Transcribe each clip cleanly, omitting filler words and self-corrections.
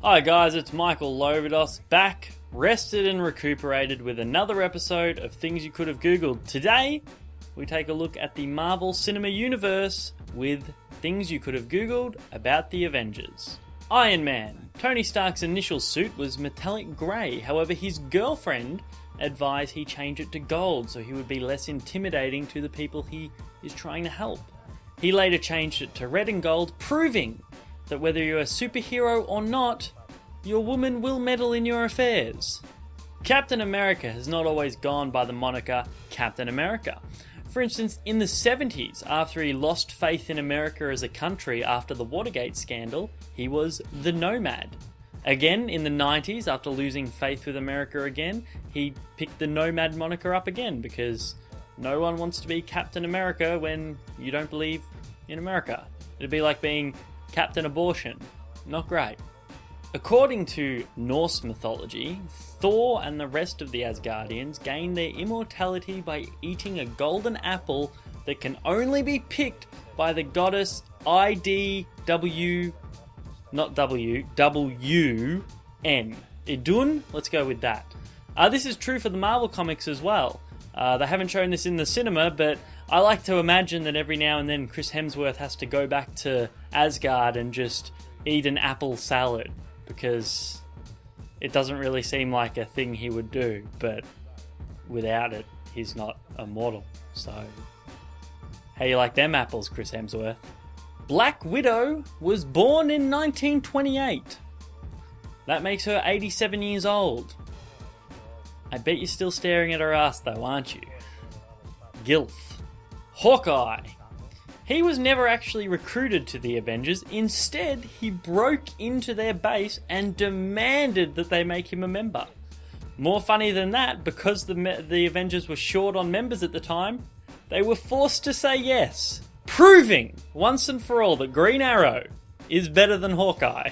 Hi guys, it's Michael Lovados, back, rested and recuperated with another episode of Things You Could Have Googled. Today, we take a look at the Marvel Cinema Universe with Things You Could Have Googled about the Avengers. Iron Man. Tony Stark's initial suit was metallic grey, however his girlfriend advised he change it to gold so he would be less intimidating to the people he is trying to help. He later changed it to red and gold, proving that whether you're a superhero or not, your woman will meddle in your affairs. Captain America has not always gone by the moniker Captain America. For instance, in the 70s, after he lost faith in America as a country after the Watergate scandal, he was the Nomad. Again, in the 90s, after losing faith with America again, he picked the Nomad moniker up again because no one wants to be Captain America when you don't believe in America. It'd be like being Captain Abortion. Not great. According to Norse mythology, Thor and the rest of the Asgardians gain their immortality by eating a golden apple that can only be picked by the goddess IDW, not W, W-N. Idun? Let's go with that. This is true for the Marvel comics as well. They haven't shown this in the cinema, but I like to imagine that every now and then Chris Hemsworth has to go back to Asgard and just eat an apple salad, because it doesn't really seem like a thing he would do, but without it, he's not immortal. So, how you like them apples, Chris Hemsworth? Black Widow was born in 1928. That makes her 87 years old. I bet you're still staring at her ass though, aren't you? Gilf. Hawkeye. He was never actually recruited to the Avengers. Instead, he broke into their base and demanded that they make him a member. More funny than that, because the Avengers were short on members at the time, they were forced to say yes, proving once and for all that Green Arrow is better than Hawkeye.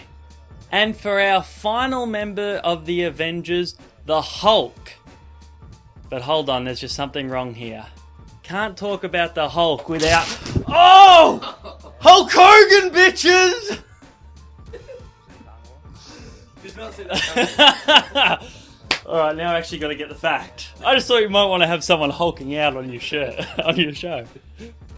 And for our final member of the Avengers, the Hulk. But hold on, there's just something wrong here. Can't talk about the Hulk without... Oh! Hulk Hogan, bitches! Alright, now I actually got to get the fact. I just thought you might want to have someone hulking out on your shirt, on your show.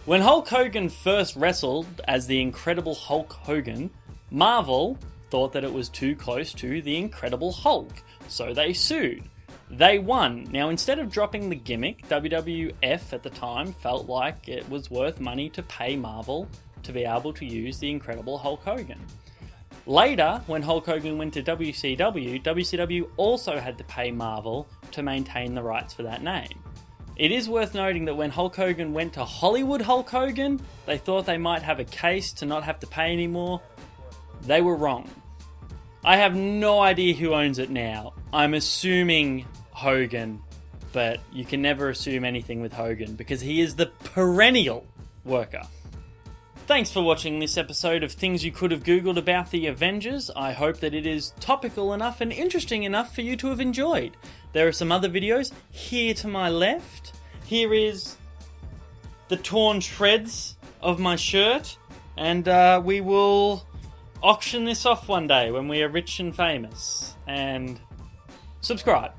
When Hulk Hogan first wrestled as the Incredible Hulk Hogan, Marvel thought that it was too close to the Incredible Hulk, so they sued. They won. Now, instead of dropping the gimmick, WWF at the time felt like it was worth money to pay Marvel to be able to use the Incredible Hulk Hogan. Later, when Hulk Hogan went to WCW, WCW also had to pay Marvel to maintain the rights for that name. It is worth noting that when Hulk Hogan went to Hollywood Hulk Hogan, they thought they might have a case to not have to pay anymore. They were wrong. I have no idea who owns it now. I'm assuming Hogan, but you can never assume anything with Hogan because he is the perennial worker. Thanks for watching this episode of Things You Could Have Googled about the Avengers. I hope that it is topical enough and interesting enough for you to have enjoyed. There are some other videos here to my left. Here is the torn shreds of my shirt, and we will auction this off one day when we are rich and famous. And subscribe.